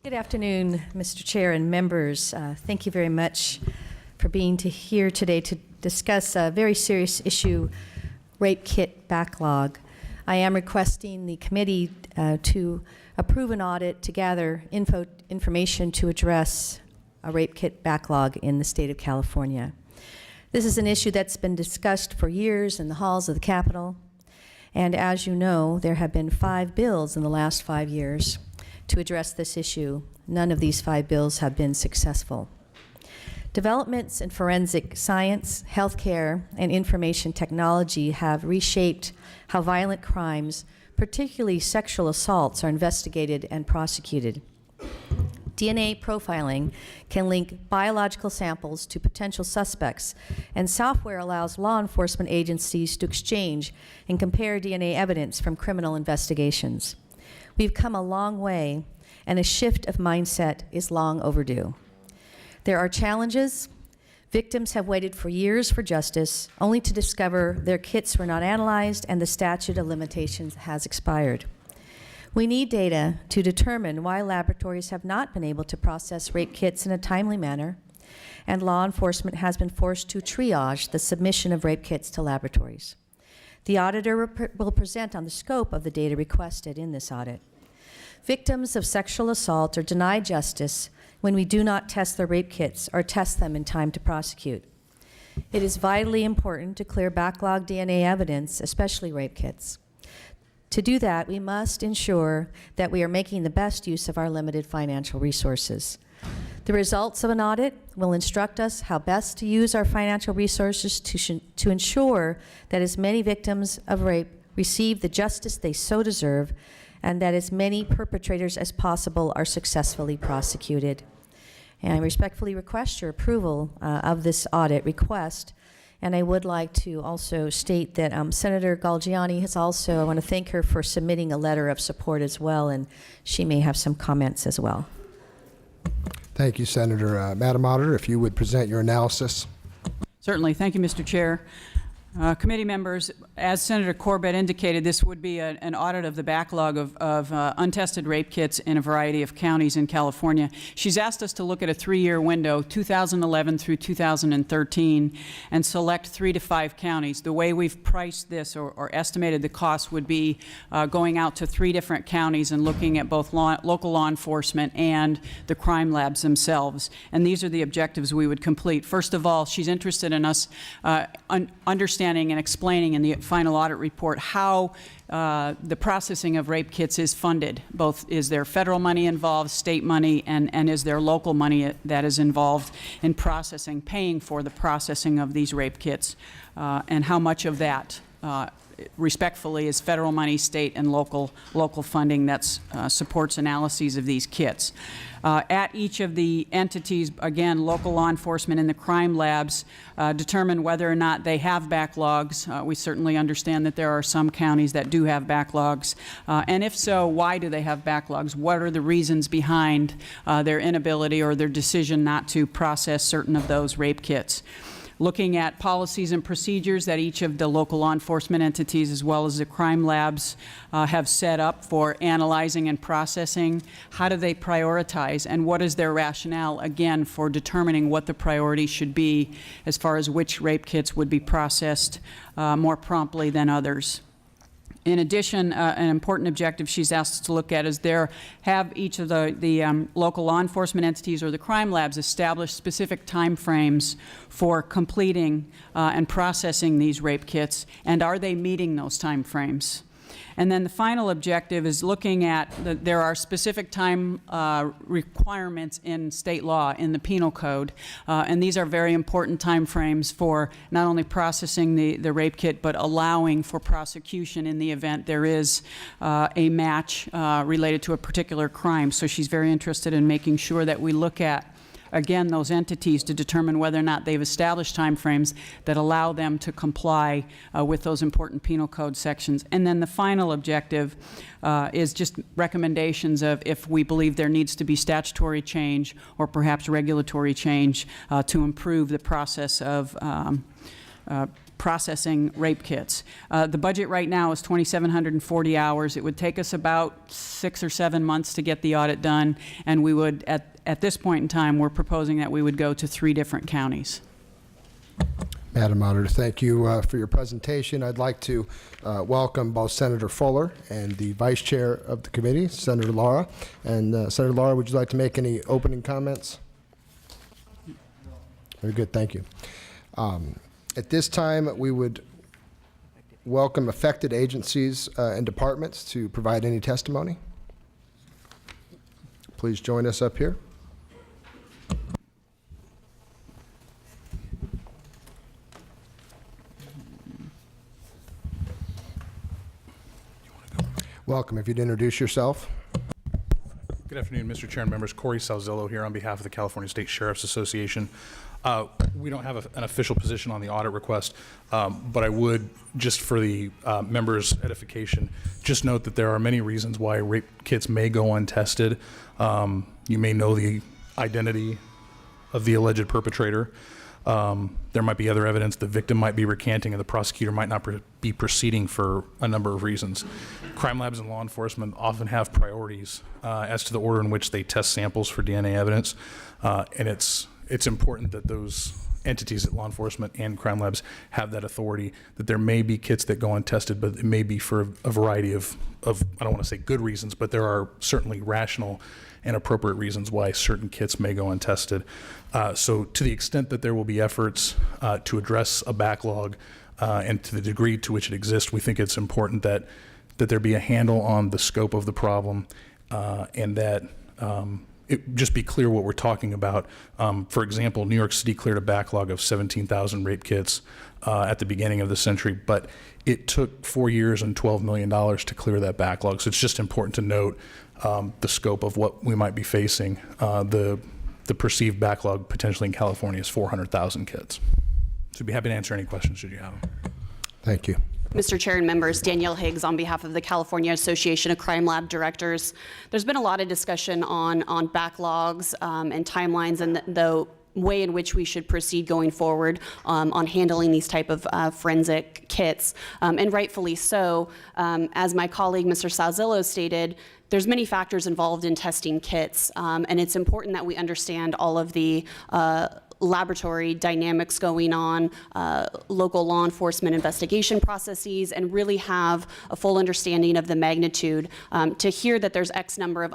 Good afternoon, Mr. Chair and members. Thank you very much for being here today to discuss a very serious issue, rape kit backlog. I am requesting the committee to approve an audit to gather information to address a rape kit backlog in the state of California. This is an issue that's been discussed for years in the halls of the Capitol, and as you know, there have been 5 bills in the last 5 years to address this issue. None of these 5 bills have been successful. Developments in forensic science, healthcare, and information technology have reshaped how violent crimes, particularly sexual assaults, are investigated and prosecuted. DNA profiling can link biological samples to potential suspects, and software allows law enforcement agencies to exchange and compare DNA evidence from criminal investigations. We've come a long way, and a shift of mindset is long overdue. There are challenges. Victims have waited for years for justice, only to discover their kits were not analyzed and the statute of limitations has expired. We need data to determine why laboratories have not been able to process rape kits in a timely manner, and law enforcement has been forced to triage the submission of rape kits to laboratories. The auditor will present on the scope of the data requested in this audit. Victims of sexual assault are denied justice when we do not test their rape kits or test them in time to prosecute. It is vitally important to clear backlog DNA evidence, especially rape kits. To do that, we must ensure that we are making the best use of our limited financial resources. The results of an audit will instruct us how best to use our financial resources to ensure that as many victims of rape receive the justice they so deserve, and that as many perpetrators as possible are successfully prosecuted. And I respectfully request your approval of this audit request. And I would like to also state that Senator Galgiani has also, I want to thank her for submitting a letter of support as well, and she may have some comments as well. Thank you, Senator. Madam Auditor, if you would present your analysis. Certainly. Thank you, Mr. Chair. Committee members, as Senator Corbett indicated, this would be an audit of the backlog of untested rape kits in a variety of counties in California. She's asked us to look at a 3-year window, 2011 through 2013, and select 3 to 5 counties. The way we've priced this or estimated the cost would be going out to 3 different counties and looking at both local law enforcement and the crime labs themselves. And these are the objectives we would complete. First of all, she's interested in us understanding and explaining in the final audit report how the processing of rape kits is funded. Both is there federal money involved, state money, and is there local money that is involved in processing, paying for the processing of these rape kits, and how much of that respectfully is federal money, state and local funding that supports analyses of these kits. At each of the entities, again, local law enforcement and the crime labs determine whether or not they have backlogs. We certainly understand that there are some counties that do have backlogs. And if so, why do they have backlogs? What are the reasons behind their inability or their decision not to process certain of those rape kits? Looking at policies and procedures that each of the local law enforcement entities as well as the crime labs have set up for analyzing and processing. How do they prioritize, and what is their rationale, again, for determining what the priority should be as far as which rape kits would be processed more promptly than others? In addition, an important objective she's asked us to look at is have each of the local law enforcement entities or the crime labs establish specific time frames for completing and processing these rape kits, and are they meeting those time frames? And then the final objective is looking at there are specific time requirements in state law, in the penal code, and these are very important time frames for not only processing the rape kit, but allowing for prosecution in the event there is a match related to a particular crime. So she's very interested in making sure that we look at, again, those entities to determine whether or not they've established timeframes that allow them to comply with those important penal code sections. And then the final objective is just recommendations of if we believe there needs to be statutory change or perhaps regulatory change to improve the process of processing rape kits. The budget right now is 2,740 hours. It would take us about 6 or 7 months to get the audit done, and we would, at this point in time, we're proposing that we would go to 3 different counties. Madam Auditor, thank you for your presentation. I'd like to welcome both Senator Fuller and the Vice Chair of the committee, Senator Lara. And Senator Lara, would you like to make any opening comments? Very good, thank you. At this time, we would welcome affected agencies and departments to provide any testimony. Please join us up here. Welcome. If you'd introduce yourself. Good afternoon, Mr. Chair and members. Corey Salzillo here on behalf of the California State Sheriff's Association. We don't have an official position on the audit request, but I would, just for the members' edification, just note that there are many reasons why rape kits may go untested. You may know the identity of the alleged perpetrator. There might be other evidence the victim might be recanting, and the prosecutor might not be proceeding for a number of reasons. Crime labs and law enforcement often have priorities as to the order in which they test samples for DNA evidence, and it's important that those entities at law enforcement and crime labs have that authority, that there may be kits that go untested, but it may be for a variety of I don't want to say good reasons, but there are certainly rational and appropriate reasons why certain kits may go untested. So to the extent that there will be efforts to address a backlog and to the degree to which it exists, we think it's important that there be a handle on the scope of the problem and that it just be clear what we're talking about. For example, New York City cleared a backlog of 17,000 rape kits at the beginning of the century, but it took 4 years and $12 million to clear that backlog. So it's just important to note the scope of what we might be facing. The perceived backlog potentially in California is 400,000 kits. So I'd be happy to answer any questions should you have them. Thank you. Mr. Chair and members, Danielle Higgs on behalf of the California Association of Crime Lab Directors. There's been a lot of discussion on backlogs and timelines and the way in which we should proceed going forward on handling these type of forensic kits, and rightfully so. As my colleague, Mr. Salzillo, stated, there's many factors involved in testing kits, and it's important that we understand all of the laboratory dynamics going on, local law enforcement investigation processes, and really have a full understanding of the magnitude. To hear that there's X number of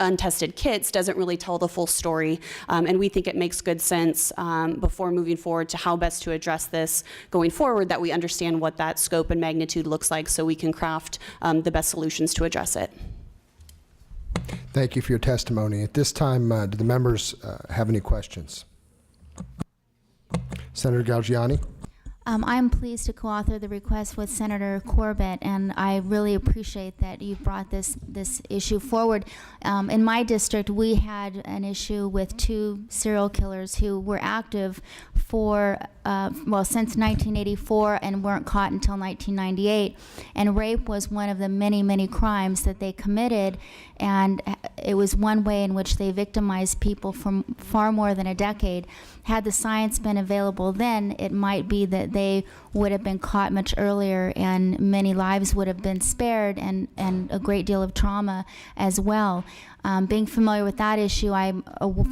untested kits doesn't really tell the full story, and we think it makes good sense before moving forward to how best to address this going forward, that we understand what that scope and magnitude looks like so we can craft the best solutions to address it. Thank you for your testimony. At this time, do the members have any questions? Senator Galgiani. I'm pleased to co-author the request with Senator Corbett, and I really appreciate that you brought this issue forward. In my district, we had an issue with 2 serial killers who were active for, since 1984 and weren't caught until 1998. And rape was one of the many, many crimes that they committed, and it was one way in which they victimized people for far more than a decade. Had the science been available then, it might be that they would have been caught much earlier and many lives would have been spared, and a great deal of trauma as well. Being familiar with that issue, I'm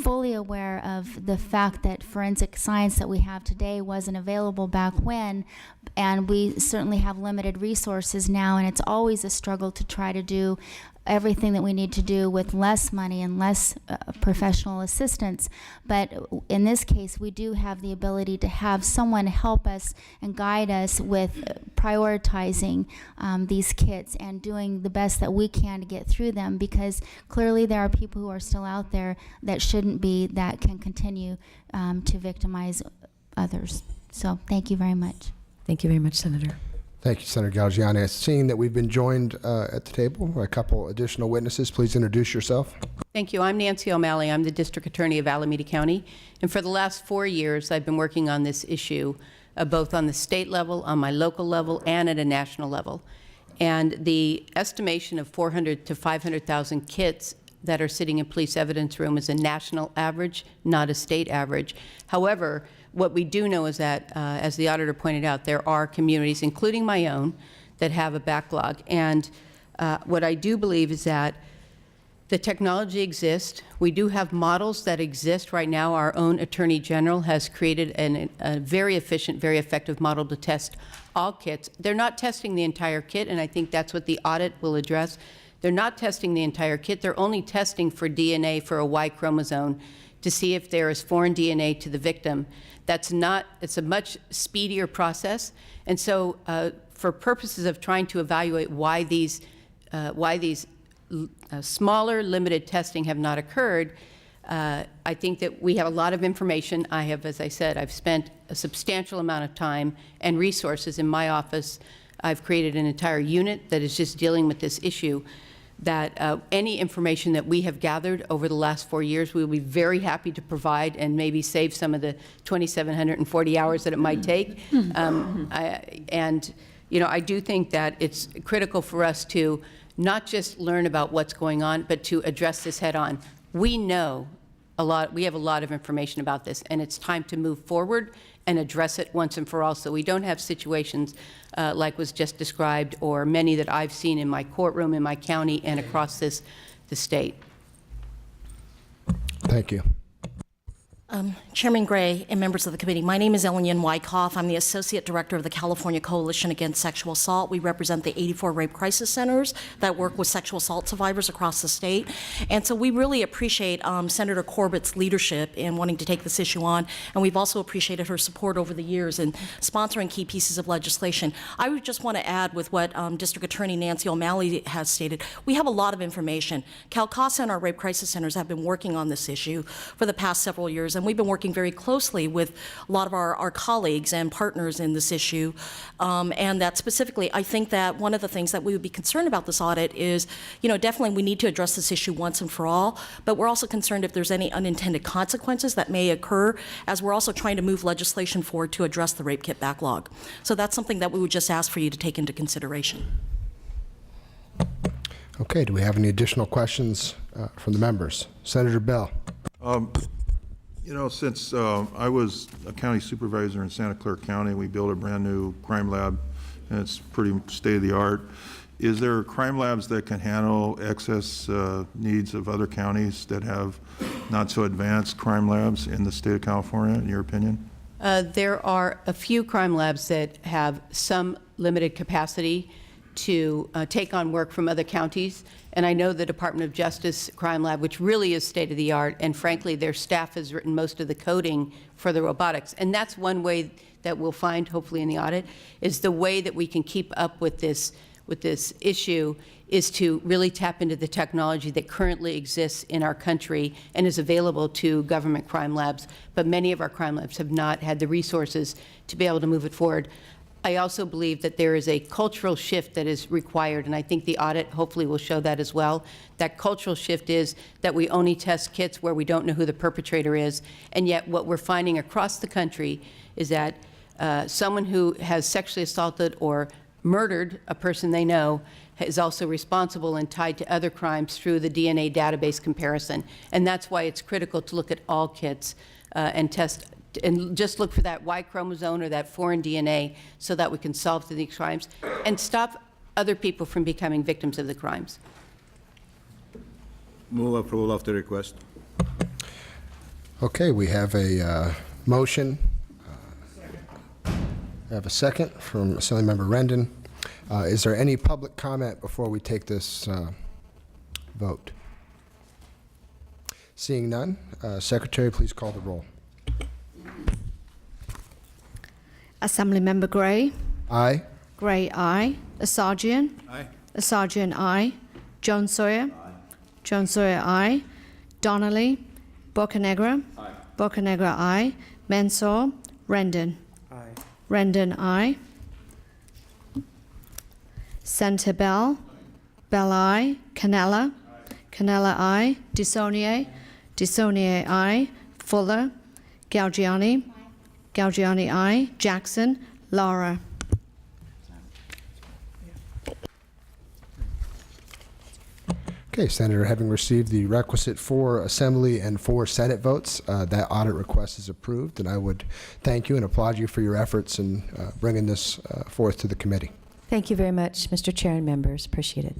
fully aware of the fact that forensic science that we have today wasn't available back when, and we certainly have limited resources now, and it's always a struggle to try to do everything that we need to do with less money and less professional assistance. But in this case, we do have the ability to have someone help us and guide us with prioritizing these kits and doing the best that we can to get through them, because clearly there are people who are still out there that shouldn't be, that can continue to victimize others. So thank you very much. Thank you very much, Senator. Thank you, Senator Galgiani. Seeing that we've been joined at the table by a couple additional witnesses, please introduce yourself. Thank you. I'm Nancy O'Malley. I'm the District Attorney of Alameda County. And for the last 4 years, I've been working on this issue, both on the state level, on my local level, and at a national level. And the estimation of 400 to 500,000 kits that are sitting in police evidence room is a national average, not a state average. However, what we do know is that, as the auditor pointed out, there are communities, including my own, that have a backlog. And what I do believe is that the technology exists. We do have models that exist right now. Our own Attorney General has created a very efficient, very effective model to test all kits. They're not testing the entire kit, and I think that's what the audit will address. They're not testing the entire kit. They're only testing for DNA for a Y chromosome to see if there is foreign DNA to the victim. It's a much speedier process. And so for purposes of trying to evaluate why these smaller, limited testing have not occurred, I think that we have a lot of information. I have, as I said, I've spent a substantial amount of time and resources in my office. I've created an entire unit that is just dealing with this issue, that any information that we have gathered over the last 4 years, we will be very happy to provide and maybe save some of the 2,740 hours that it might take. I do think that it's critical for us to not just learn about what's going on, but to address this head on. We know a lot, we have a lot of information about this, and it's time to move forward and address it once and for all, so we don't have situations like was just described, or many that I've seen in my courtroom, in my county, and across the state. Thank you. Chairman Gray and members of the committee, my name is Ellen Yin Wyckoff. I'm the Associate Director of the California Coalition Against Sexual Assault. We represent the 84 rape crisis centers that work with sexual assault survivors across the state. And so we really appreciate Senator Corbett's leadership in wanting to take this issue on, and we've also appreciated her support over the years in sponsoring key pieces of legislation. I would just want to add with what District Attorney Nancy O'Malley has stated. We have a lot of information. CalCASA and our rape crisis centers have been working on this issue for the past several years, and we've been working very closely with a lot of our colleagues and partners in this issue. And that specifically, I think that one of the things that we would be concerned about this audit is, definitely we need to address this issue once and for all, but we're also concerned if there's any unintended consequences that may occur, as we're also trying to move legislation forward to address the rape kit backlog. So that's something that we would just ask for you to take into consideration. Okay, do we have any additional questions from the members? Senator Bell. Since I was a county supervisor in Santa Clara County, we built a brand new crime lab, and it's pretty state-of-the-art. Is there crime labs that can handle excess needs of other counties that have not so advanced crime labs in the state of California, in your opinion? There are a few crime labs that have some limited capacity to take on work from other counties. And I know the Department of Justice Crime Lab, which really is state-of-the-art, and frankly, their staff has written most of the coding for the robotics. And that's one way that we'll find, hopefully in the audit, is the way that we can keep up with this issue is to really tap into the technology that currently exists in our country and is available to government crime labs. But many of our crime labs have not had the resources to be able to move it forward. I also believe that there is a cultural shift that is required, and I think the audit hopefully will show that as well. That cultural shift is that we only test kits where we don't know who the perpetrator is, and yet what we're finding across the country is that someone who has sexually assaulted or murdered a person they know is also responsible and tied to other crimes through the DNA database comparison. And that's why it's critical to look at all kits and test and just look for that Y chromosome or that foreign DNA so that we can solve these crimes and stop other people from becoming victims of the crimes. Move approval of the request. Okay, we have a motion. I have a second from Assemblymember Rendon. Is there any public comment before we take this vote? Seeing none, Secretary, please call the roll. Assemblymember Gray. Aye. Gray, aye. Asajian. Aye. Asajian, aye. Joan Sawyer. Aye. Joan Sawyer, aye. Donnelly. Bocanegra. Aye. Bocanegra, aye. Mansour. Rendon. Aye. Rendon, aye. Senator Bell. Bell, aye. Canella. Canella, aye. DeSaulnier. DeSaulnier, aye. Fuller. Galgiani. Galgiani, aye. Jackson. Lara. Okay, Senator, having received the requisite 4 Assembly and 4 Senate votes, that audit request is approved, and I would thank you and applaud you for your efforts in bringing this forth to the committee. Thank you very much, Mr. Chair and members. Appreciate it.